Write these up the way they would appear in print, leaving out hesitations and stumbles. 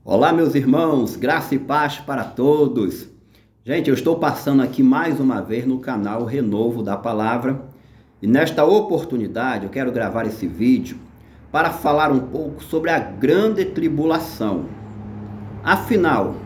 Olá, meus irmãos, graça e paz para todos. Gente, eu estou passando aqui mais uma vez no canal Renovo da Palavra e nesta oportunidade eu quero gravar esse vídeo para falar um pouco sobre a grande tribulação. Afinal,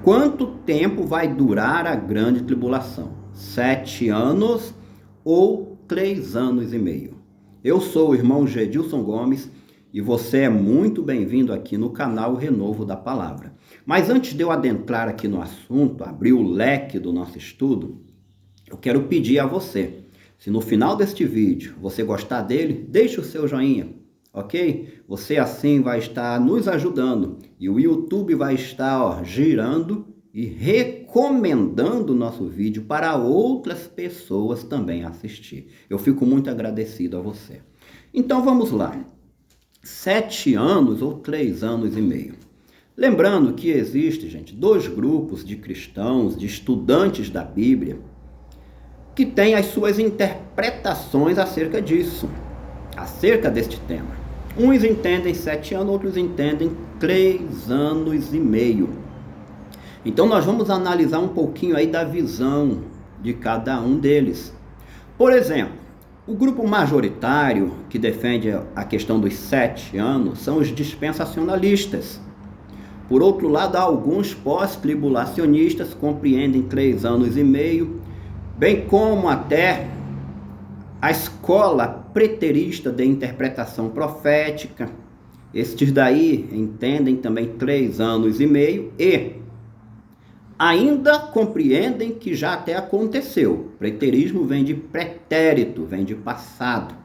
quanto tempo vai durar a grande tribulação? 7 anos ou 3 anos e meio? Eu sou o irmão Gedilson Gomes e você é muito bem-vindo aqui no canal Renovo da Palavra. Mas antes de eu adentrar aqui no assunto, abrir o leque do nosso estudo, eu quero pedir a você, se no final deste vídeo você gostar dele, deixe o seu joinha, ok? Você assim vai estar nos ajudando e o YouTube vai estar girando e recomendando o nosso vídeo para outras pessoas também assistir. Eu fico muito agradecido a você. Então vamos lá. 7 anos ou 3 anos e meio. Lembrando que existe, gente, 2 grupos de cristãos, de estudantes da Bíblia, que têm as suas interpretações acerca disso, acerca deste tema. Uns entendem 7 anos, outros entendem 3 anos e meio. Então nós vamos analisar um pouquinho aí da visão de cada um deles. Por exemplo, o grupo majoritário que defende a questão dos 7 anos são os dispensacionalistas. Por outro lado, alguns pós-tribulacionistas compreendem 3 anos e meio, bem como até a escola preterista de interpretação profética. Estes daí entendem também 3 anos e meio e ainda compreendem que já até aconteceu. Preterismo vem de pretérito, vem de passado.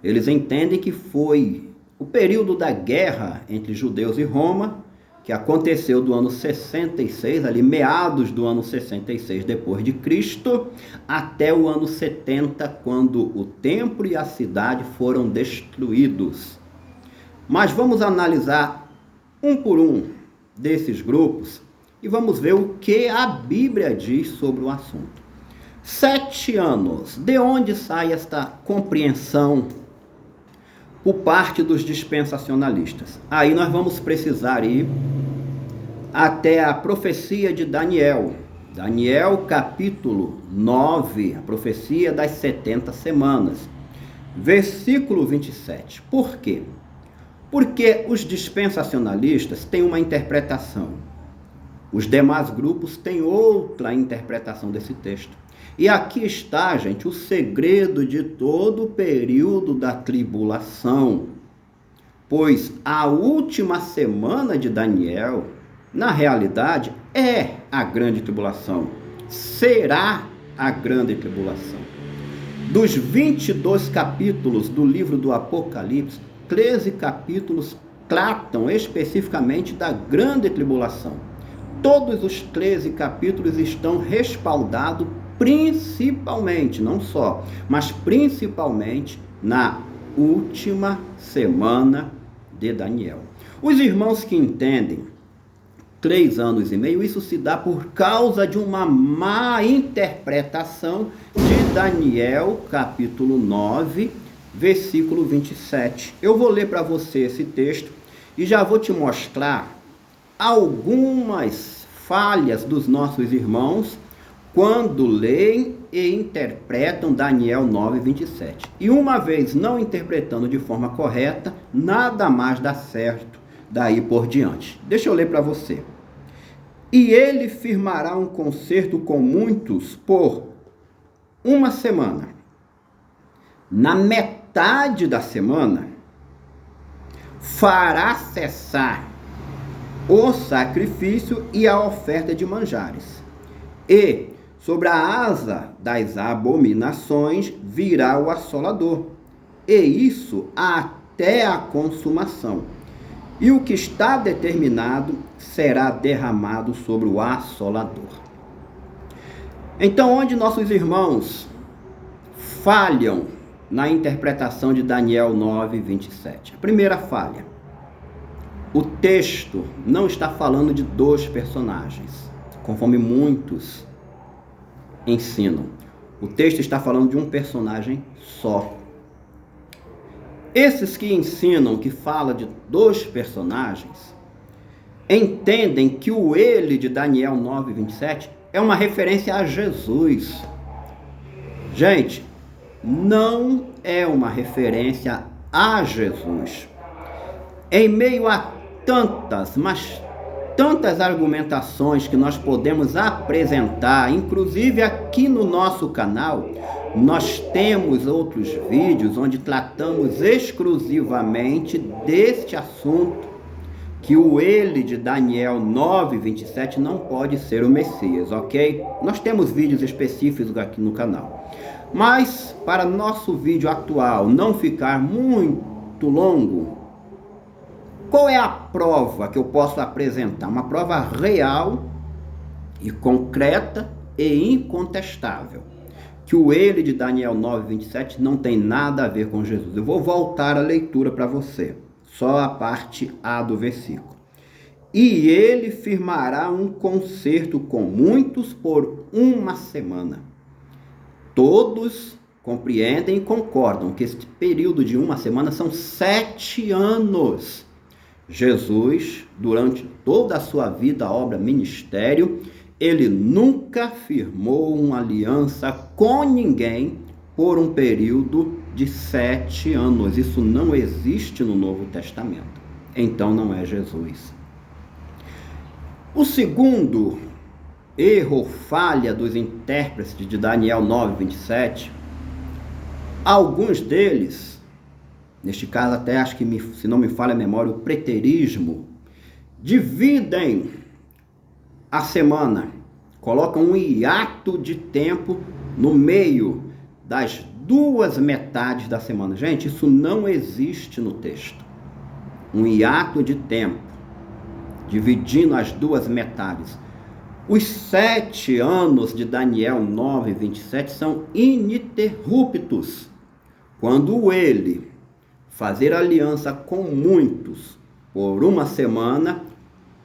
Eles entendem que foi o período da guerra entre judeus e Roma, que aconteceu do ano 66, ali meados do ano 66 depois de Cristo, até o ano 70, quando o templo e a cidade foram destruídos. Mas vamos analisar um por um desses grupos e vamos ver o que a Bíblia diz sobre o assunto. 7 anos. De onde sai esta compreensão por parte dos dispensacionalistas? Aí nós vamos precisar ir até a profecia de Daniel. Daniel capítulo 9, a profecia das 70 semanas. Versículo 27. Por quê? Porque os dispensacionalistas têm uma interpretação. Os demais grupos têm outra interpretação desse texto. E aqui está, gente, o segredo de todo o período da tribulação. Pois a última semana de Daniel, na realidade, é a grande tribulação. Será a grande tribulação. Dos 22 capítulos do livro do Apocalipse, 13 capítulos tratam especificamente da grande tribulação. Todos os 13 capítulos estão respaldados principalmente, não só, mas principalmente na última semana de Daniel. Os irmãos que entendem 3 anos e meio, isso se dá por causa de uma má interpretação de Daniel, capítulo 9, versículo 27. Eu vou ler para você esse texto e já vou te mostrar algumas falhas dos nossos irmãos quando leem e interpretam Daniel 9, 27. E uma vez não interpretando de forma correta, nada mais dá certo daí por diante. Deixa eu ler para você. E ele firmará um concerto com muitos por 1 semana. Na metade da semana, fará cessar o sacrifício e a oferta de manjares. E sobre a asa das abominações virá o assolador. E isso até a consumação. E o que está determinado será derramado sobre o assolador. Então, onde nossos irmãos falham na interpretação de Daniel 9, 27? A primeira falha. O texto não está falando de 2 personagens, conforme muitos ensinam. O texto está falando de um personagem só. Esses que ensinam que fala de 2 personagens entendem que o ele de Daniel 9:27 é uma referência a Jesus. Gente, não é uma referência a Jesus. Em meio a tantas, mas tantas argumentações que nós podemos apresentar, inclusive aqui no nosso canal, nós temos outros vídeos onde tratamos exclusivamente deste assunto, que o ele de Daniel 9:27 não pode ser o Messias, ok? Nós temos vídeos específicos aqui no canal. Mas, para nosso vídeo atual não ficar muito longo, qual é a prova que eu posso apresentar? Uma prova real e concreta e incontestável, que o ele de Daniel 9:27 não tem nada a ver com Jesus. Eu vou voltar a leitura para você, só a parte A do versículo. E ele firmará um concerto com muitos por uma semana. Todos compreendem e concordam que este período de uma semana são 7 anos. Jesus, durante toda a sua vida, obra, ministério, ele nunca firmou uma aliança com ninguém por um período de 7 anos. Isso não existe no Novo Testamento. Então não é Jesus. O segundo erro ou falha dos intérpretes de Daniel 9:27, alguns deles, neste caso até acho que, se não me falha a memória, o preterismo, dividem a semana, colocam um hiato de tempo no meio das duas metades da semana. Gente, isso não existe no texto. Um hiato de tempo, dividindo as duas metades. Os 7 anos de Daniel 9:27 são ininterruptos. Quando ele fazer aliança com muitos por uma semana,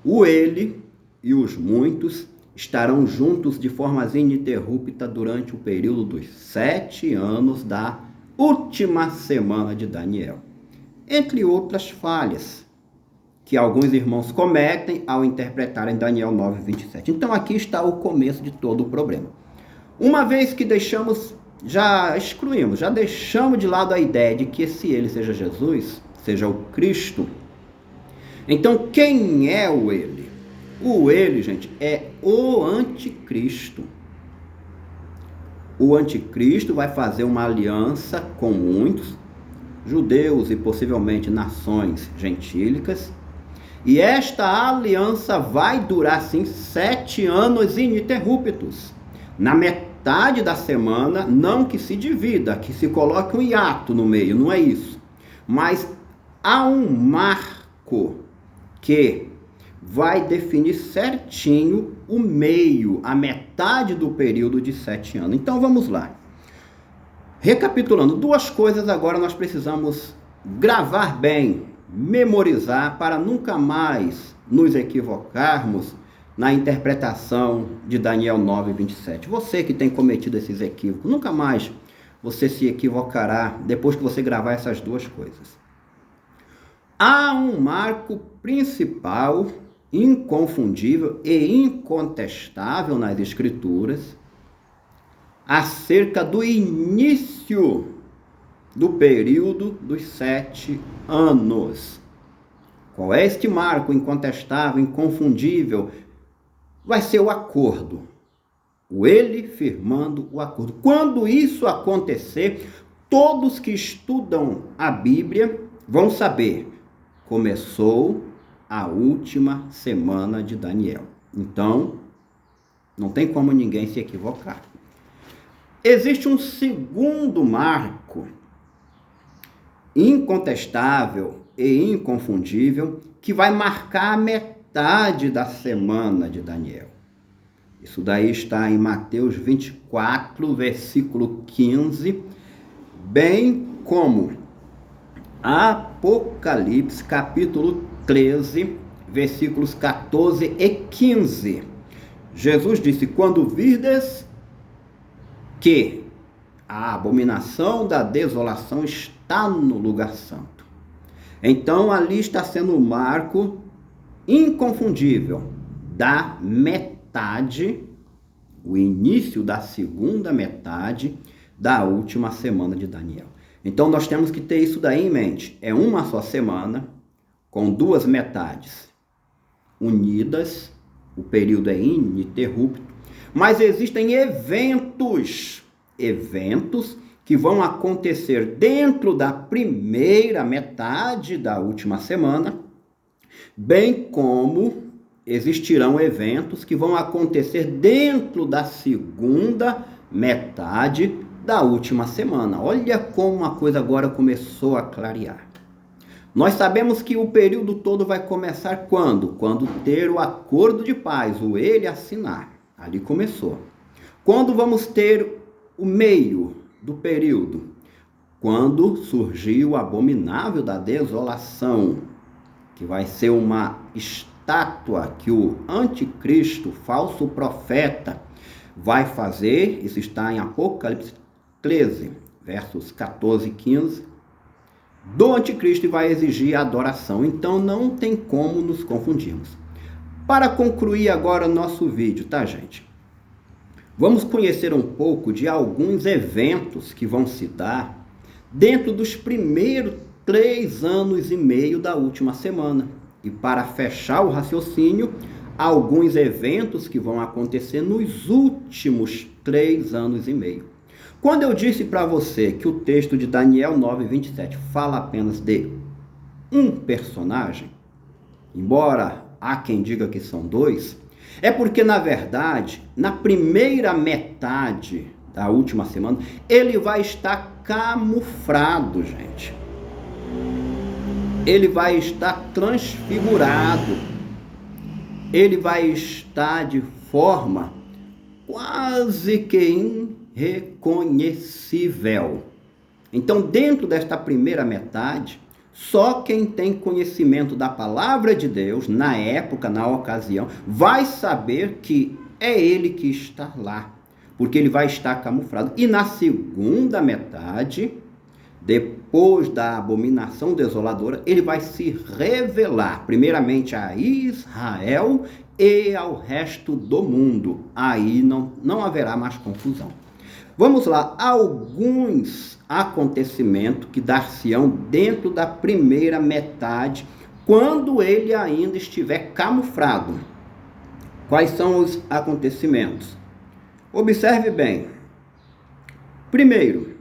o ele e os muitos estarão juntos de forma ininterrupta durante o período dos 7 anos da última semana de Daniel. Entre outras falhas que alguns irmãos cometem ao interpretarem Daniel 9:27. Então aqui está o começo de todo o problema. Uma vez que já deixamos de lado a ideia de que esse ele seja Jesus, seja o Cristo. Então quem é o ele? O ele, gente, é o anticristo. O anticristo vai fazer uma aliança com muitos judeus e possivelmente nações gentílicas. E esta aliança vai durar, sim, 7 anos ininterruptos. Na metade da semana, não que se divida, que se coloque um hiato no meio, não é isso. Mas há um marco que vai definir certinho o meio, a metade do período de 7 anos. Então vamos lá. Recapitulando, 2 coisas agora nós precisamos gravar bem, memorizar, para nunca mais nos equivocarmos na interpretação de Daniel 9:27. Você que tem cometido esses equívocos, nunca mais você se equivocará depois que você gravar essas 2 coisas. Há um marco principal, inconfundível e incontestável nas Escrituras acerca do início do período dos 7 anos. Qual é este marco incontestável, inconfundível? Vai ser o acordo. O ele firmando o acordo. Quando isso acontecer, todos que estudam a Bíblia vão saber: começou a última semana de Daniel. Então, não tem como ninguém se equivocar. Existe um segundo marco incontestável e inconfundível que vai marcar a metade da semana de Daniel. Isso daí está em Mateus 24, versículo 15, bem como Apocalipse, capítulo 13, versículos 14 e 15. Jesus disse: quando virdes que a abominação da desolação está no lugar santo. Então ali está sendo o marco inconfundível da metade, o início da segunda metade da última semana de Daniel. Então nós temos que ter isso daí em mente. É uma só semana, com duas metades unidas, o período é ininterrupto, mas existem eventos que vão acontecer dentro da primeira metade da última semana, bem como existirão eventos que vão acontecer dentro da segunda metade da última semana. Olha como a coisa agora começou a clarear. Nós sabemos que o período todo vai começar quando? Quando ter o acordo de paz, o ele assinar. Ali começou. Quando vamos ter o meio do período? Quando surgiu o abominável da desolação, que vai ser uma estátua que o anticristo, falso profeta, vai fazer. Isso está em Apocalipse 13, versos 14 e 15. Do anticristo, e vai exigir adoração. Então não tem como nos confundirmos. Para concluir agora o nosso vídeo, tá, gente? Vamos conhecer um pouco de alguns eventos que vão se dar dentro dos primeiros 3 anos e meio da última semana. E para fechar o raciocínio, alguns eventos que vão acontecer nos últimos 3 anos e meio. Quando eu disse para você que o texto de Daniel 9:27 fala apenas de um personagem, embora há quem diga que são 2, é porque, na verdade, na primeira metade da última semana, ele vai estar camuflado, gente. Ele vai estar transfigurado. Ele vai estar de forma quase que irreconhecível. Então, dentro desta primeira metade, só quem tem conhecimento da palavra de Deus, na época, na ocasião, vai saber que é ele que está lá, porque ele vai estar camuflado. E na segunda metade, depois da abominação desoladora, ele vai se revelar, primeiramente a Israel e ao resto do mundo. Aí não haverá mais confusão. Vamos lá, alguns acontecimentos que dar-se-ão dentro da primeira metade, quando ele ainda estiver camuflado. Quais são os acontecimentos? Observe bem. Primeiro,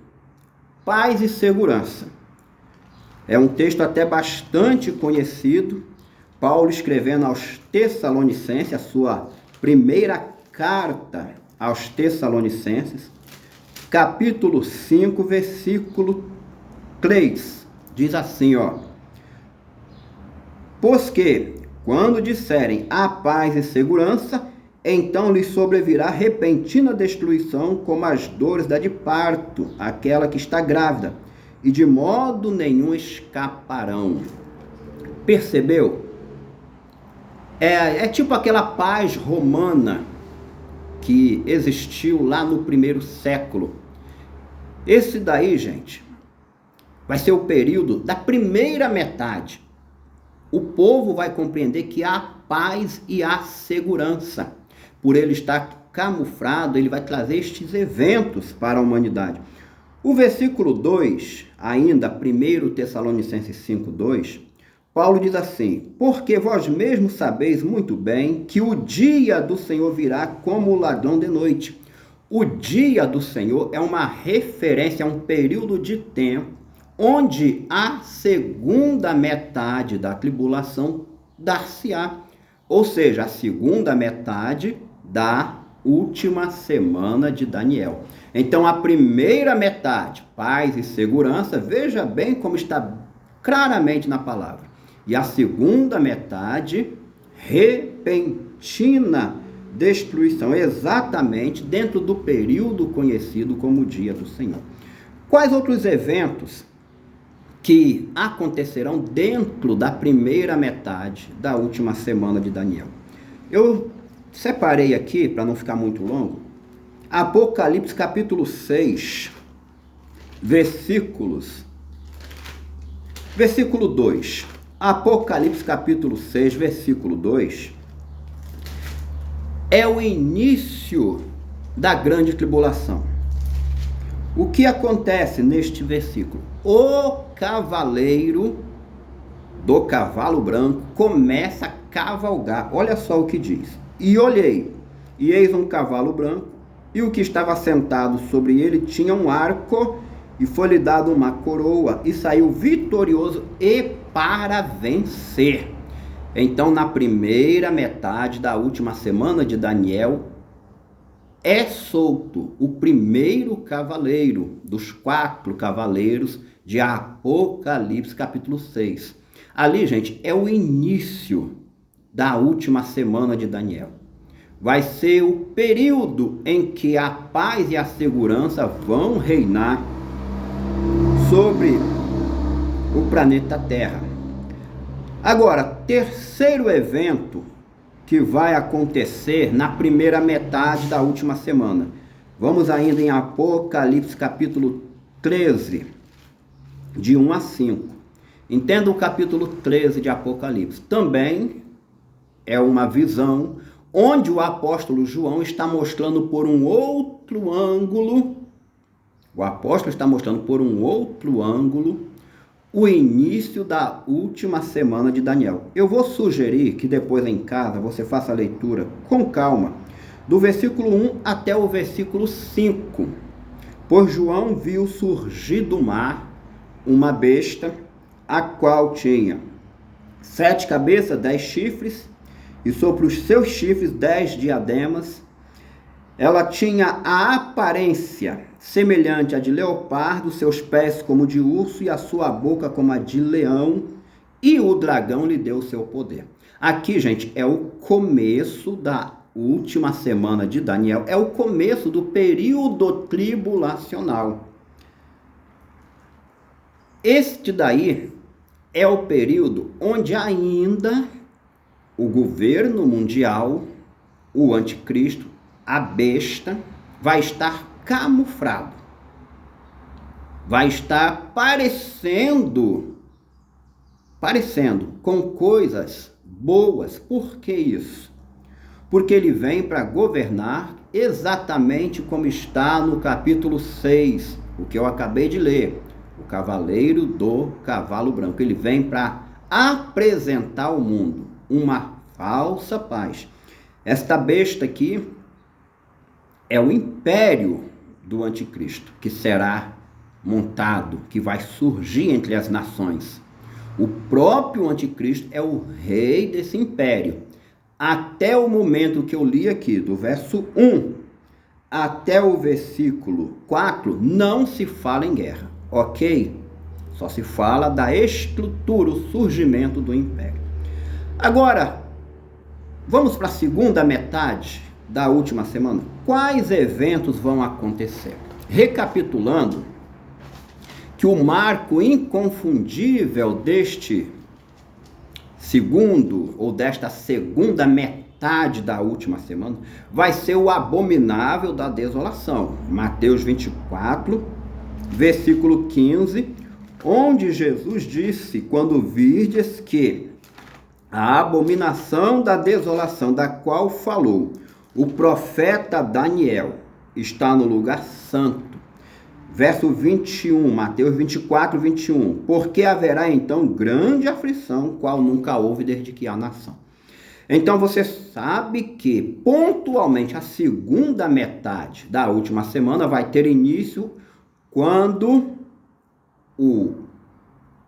paz e segurança. É um texto até bastante conhecido. Paulo escrevendo aos Tessalonicenses, a sua primeira carta aos Tessalonicenses, capítulo 5, versículo 3, diz assim, pois que, quando disserem a paz e segurança, então lhes sobrevirá repentina destruição, como as dores da de parto, aquela que está grávida, e de modo nenhum escaparão. Percebeu? É tipo aquela paz romana que existiu lá no primeiro século. Esse daí, gente, vai ser o período da primeira metade. O povo vai compreender que há paz e há segurança. Por ele estar camuflado, ele vai trazer estes eventos para a humanidade. O versículo 2, ainda 1 Tessalonicenses 5:2, Paulo diz assim: porque vós mesmos sabeis muito bem que o dia do Senhor virá como o ladrão de noite. O dia do Senhor é uma referência a um período de tempo onde a segunda metade da tribulação dar-se-á. Ou seja, a segunda metade da última semana de Daniel. Então, a primeira metade, paz e segurança, veja bem como está claramente na palavra. E a segunda metade, repentina destruição, exatamente dentro do período conhecido como o dia do Senhor. Quais outros eventos que acontecerão dentro da primeira metade da última semana de Daniel? Eu separei aqui, para não ficar muito longo, Apocalipse capítulo 6, versículo 2. Apocalipse capítulo 6, versículo 2, é o início da grande tribulação. O que acontece neste versículo? O cavaleiro do cavalo branco começa a cavalgar. Olha só o que diz. E olhei, e eis um cavalo branco, e o que estava sentado sobre ele tinha um arco, e foi-lhe dado uma coroa, e saiu vitorioso e para vencer. Então, na primeira metade da última semana de Daniel, é solto o primeiro cavaleiro dos 4 cavaleiros de Apocalipse capítulo 6. Ali, gente, é o início da última semana de Daniel. Vai ser o período em que a paz e a segurança vão reinar sobre o planeta Terra. Agora, terceiro evento que vai acontecer na primeira metade da última semana. Vamos ainda em Apocalipse capítulo 13, de 1 a 5. Entenda o capítulo 13 de Apocalipse. Também é uma visão onde o apóstolo João está mostrando por um outro ângulo. O apóstolo está mostrando por um outro ângulo o início da última semana de Daniel. Eu vou sugerir que depois em casa você faça a leitura com calma, do versículo 1 até o versículo 5. Pois João viu surgir do mar uma besta, a qual tinha 7 cabeças, 10 chifres, e sobre os seus chifres 10 diademas. Ela tinha a aparência semelhante à de leopardo, seus pés como de urso e a sua boca como a de leão, e o dragão lhe deu o seu poder. Aqui, gente, é o começo da última semana de Daniel, é o começo do período tribulacional. Este daí é o período onde ainda o governo mundial, o anticristo, a besta, vai estar camuflado, vai estar parecendo com coisas boas. Por que isso? Porque ele vem para governar exatamente como está no capítulo 6, o que eu acabei de ler, o cavaleiro do cavalo branco. Ele vem para apresentar ao mundo uma falsa paz. Esta besta aqui é o império do anticristo, que será montado, que vai surgir entre as nações. O próprio anticristo é o rei desse império. Até o momento que eu li aqui, do verso 1 até o versículo 4, não se fala em guerra, ok? Só se fala da estrutura, o surgimento do império. Agora, vamos para a segunda metade da última semana. Quais eventos vão acontecer? Recapitulando, que o marco inconfundível deste segundo, ou desta segunda metade da última semana, vai ser o abominável da desolação. Mateus 24, versículo 15, onde Jesus disse: quando virdes que a abominação da desolação, da qual falou o profeta Daniel, está no lugar santo. Verso 21, Mateus 24, 21. Porque haverá então grande aflição, qual nunca houve desde que há nação. Então você sabe que pontualmente a segunda metade da última semana vai ter início quando o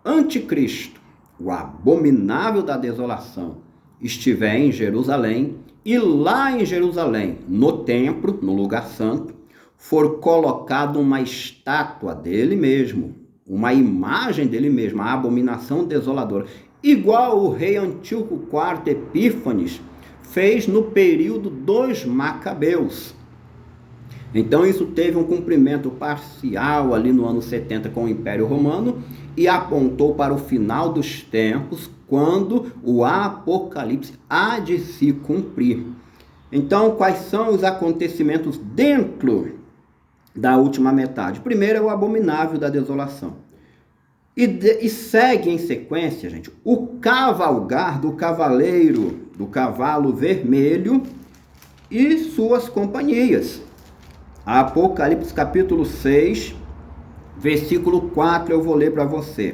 anticristo, o abominável da desolação, estiver em Jerusalém. E lá em Jerusalém, no templo, no lugar santo, for colocada uma estátua dele mesmo, uma imagem dele mesmo, a abominação desoladora, igual o rei Antíoco IV Epífanes fez no período dos Macabeus. Então isso teve um cumprimento parcial ali no ano 70 com o Império Romano e apontou para o final dos tempos, quando o Apocalipse há de se cumprir. Então, quais são os acontecimentos dentro da última metade? Primeiro é o abominável da desolação. E segue em sequência, gente, o cavalgar do cavaleiro, do cavalo vermelho e suas companhias. Apocalipse capítulo 6, versículo 4, eu vou ler para você.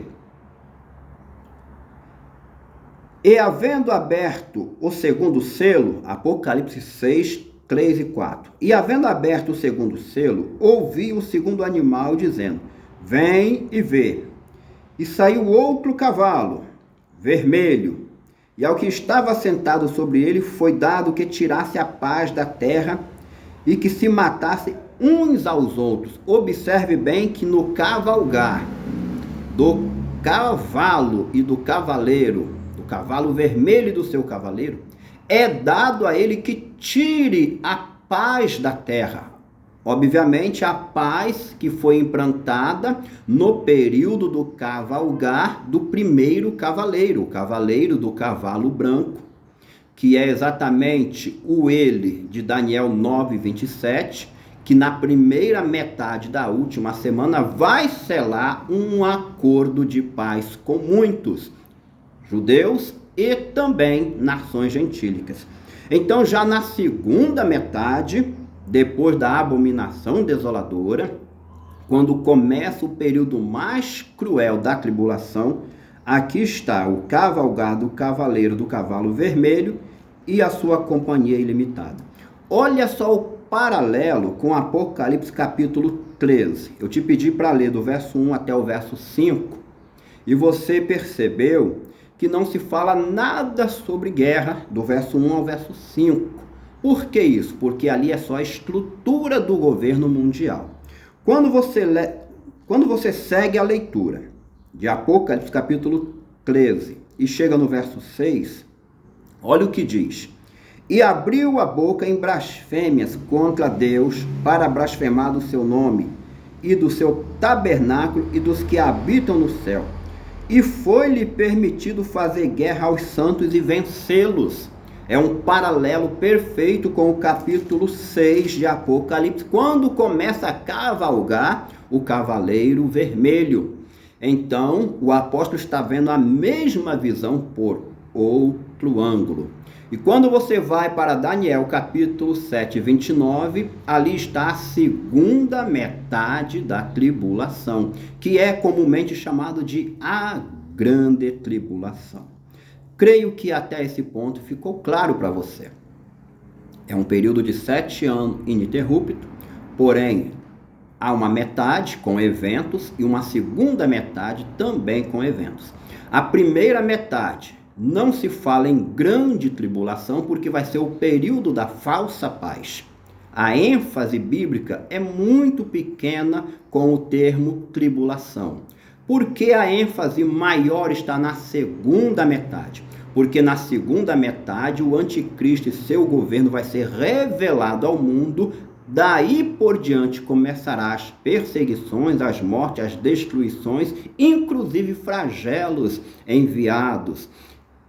E havendo aberto o segundo selo, Apocalipse 6, 3 e 4. E havendo aberto o segundo selo, ouvi o segundo animal dizendo: vem e vê. E saiu outro cavalo, vermelho, e ao que estava sentado sobre ele foi dado que tirasse a paz da terra e que se matasse uns aos outros. Observe bem que no cavalgar do cavalo e do cavaleiro, do cavalo vermelho e do seu cavaleiro, é dado a ele que tire a paz da terra. Obviamente, a paz que foi implantada no período do cavalgar do primeiro cavaleiro, o cavaleiro do cavalo branco, que é exatamente o ele de Daniel 9:27, que na primeira metade da última semana vai selar um acordo de paz com muitos judeus e também nações gentílicas. Então, já na segunda metade, depois da abominação desoladora, quando começa o período mais cruel da tribulação, aqui está o cavalgar do cavaleiro do cavalo vermelho e a sua companhia ilimitada. Olha só o paralelo com Apocalipse capítulo 13. Eu te pedi para ler do verso 1 até o verso 5, e você percebeu que não se fala nada sobre guerra do verso 1 ao verso 5. Por que isso? Porque ali é só a estrutura do governo mundial. Quando você segue a leitura de Apocalipse capítulo 13 e chega no verso 6, olha o que diz: e abriu a boca em blasfêmias contra Deus para blasfemar do seu nome e do seu tabernáculo e dos que habitam no céu. E foi-lhe permitido fazer guerra aos santos e vencê-los. É um paralelo perfeito com o capítulo 6 de Apocalipse, quando começa a cavalgar o cavaleiro vermelho. Então, o apóstolo está vendo a mesma visão por outro ângulo. E quando você vai para Daniel capítulo 7, 29, ali está a segunda metade da tribulação, que é comumente chamado de a grande tribulação. Creio que até esse ponto ficou claro para você. É um período de 7 anos ininterrupto, porém há uma metade com eventos e uma segunda metade também com eventos. A primeira metade não se fala em grande tribulação porque vai ser o período da falsa paz. A ênfase bíblica é muito pequena com o termo tribulação. Por que a ênfase maior está na segunda metade? Porque na segunda metade o anticristo e seu governo vai ser revelado ao mundo. Daí por diante começará as perseguições, as mortes, as destruições, inclusive flagelos enviados.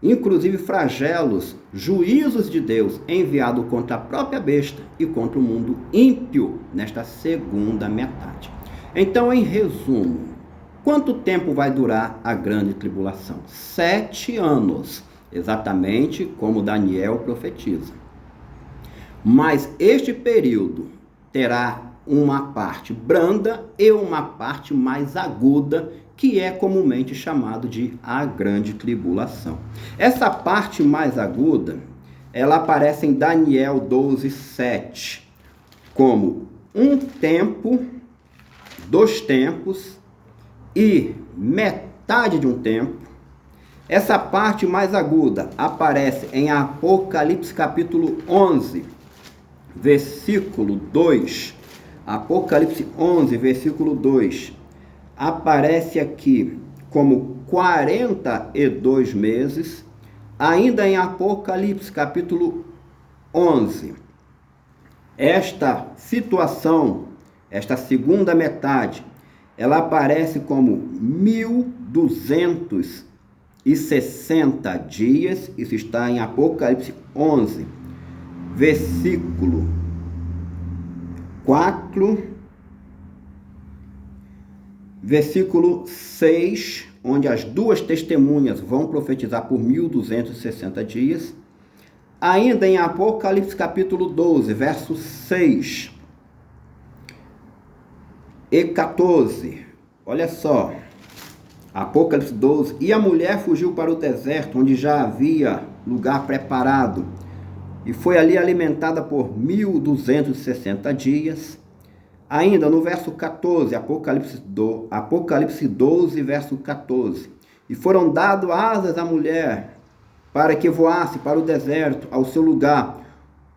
Inclusive flagelos, juízos de Deus enviados contra a própria besta e contra o mundo ímpio nesta segunda metade. Então, em resumo, quanto tempo vai durar a grande tribulação? 7 anos, exatamente como Daniel profetiza. Mas este período terá uma parte branda e uma parte mais aguda, que é comumente chamado de a grande tribulação. Essa parte mais aguda, ela aparece em Daniel 12:7, como um tempo, 2 tempos e metade de um tempo. Essa parte mais aguda aparece em Apocalipse capítulo 11, versículo 2. Apocalipse 11, versículo 2. Aparece aqui como 42 meses, ainda em Apocalipse capítulo 11. Esta situação, esta segunda metade, ela aparece como 1260 dias, isso está em Apocalipse 11, versículo 4 versículo 6, onde as duas testemunhas vão profetizar por 1260 dias. Ainda em Apocalipse capítulo 12, versos 6 e 14. Olha só. Apocalipse 12. E a mulher fugiu para o deserto, onde já havia lugar preparado, e foi ali alimentada por 1260 dias. Ainda no verso 14, Apocalipse 12, verso 14. E foram dadas asas à mulher, para que voasse para o deserto, ao seu lugar,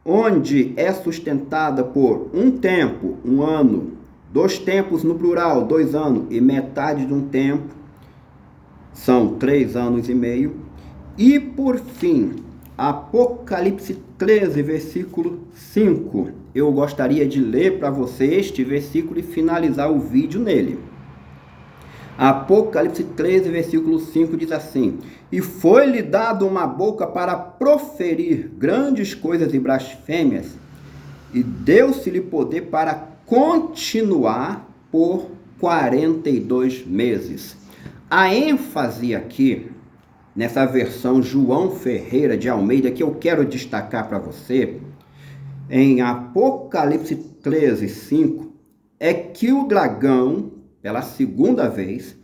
onde é sustentada por um tempo, 1 ano, 2 tempos no plural, 2 anos, e metade de um tempo, são 3 anos e meio. E por fim, Apocalipse 13, versículo 5. Eu gostaria de ler para você este versículo e finalizar o vídeo nele. Apocalipse 13, versículo 5 diz assim: E foi-lhe dado uma boca para proferir grandes coisas e blasfêmias, e deu-se-lhe poder para continuar por 42 meses. A ênfase aqui, nessa versão João Ferreira de Almeida, que eu quero destacar para você, em Apocalipse 13, 5, é que o dragão, pela segunda vez,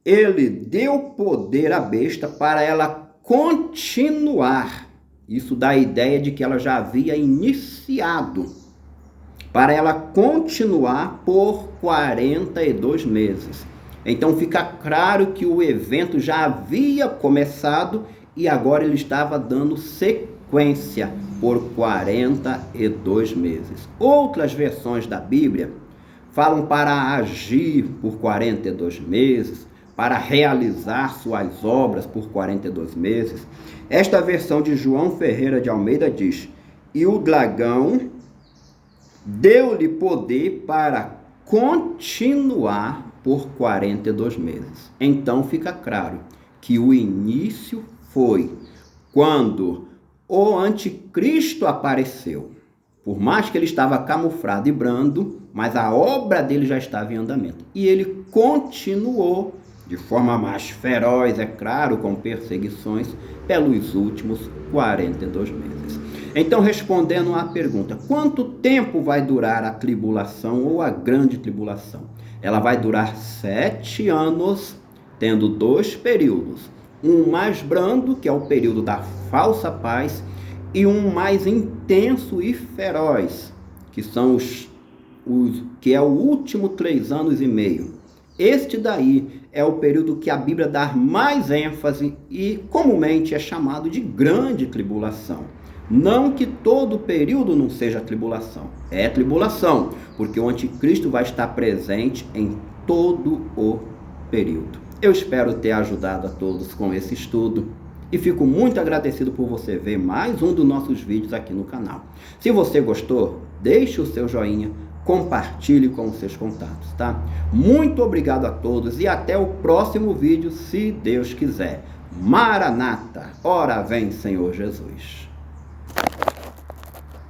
ele deu poder à besta para ela continuar. Isso dá a ideia de que ela já havia iniciado, para ela continuar por 42 meses. Então fica claro que o evento já havia começado e agora ele estava dando sequência por 42 meses. Outras versões da Bíblia falam para agir por 42 meses, para realizar suas obras por 42 meses. Esta versão de João Ferreira de Almeida diz: e o dragão deu-lhe poder para continuar por 42 meses. Então fica claro que o início foi quando o anticristo apareceu. Por mais que ele estava camuflado e brando, mas a obra dele já estava em andamento. E ele continuou de forma mais feroz, é claro, com perseguições, pelos últimos 42 meses. Então, respondendo à pergunta, quanto tempo vai durar a tribulação ou a grande tribulação? Ela vai durar 7 anos, tendo 2 períodos. Um mais brando, que é o período da falsa paz, e um mais intenso e feroz, que são que é o último 3 anos e meio. Este daí é o período que a Bíblia dá mais ênfase e comumente é chamado de grande tribulação. Não que todo período não seja tribulação. É tribulação, porque o anticristo vai estar presente em todo o período. Eu espero ter ajudado a todos com esse estudo e fico muito agradecido por você ver mais um dos nossos vídeos aqui no canal. Se você gostou, deixe o seu joinha, compartilhe com os seus contatos, tá? Muito obrigado a todos e até o próximo vídeo, se Deus quiser. Maranata, ora vem Senhor Jesus.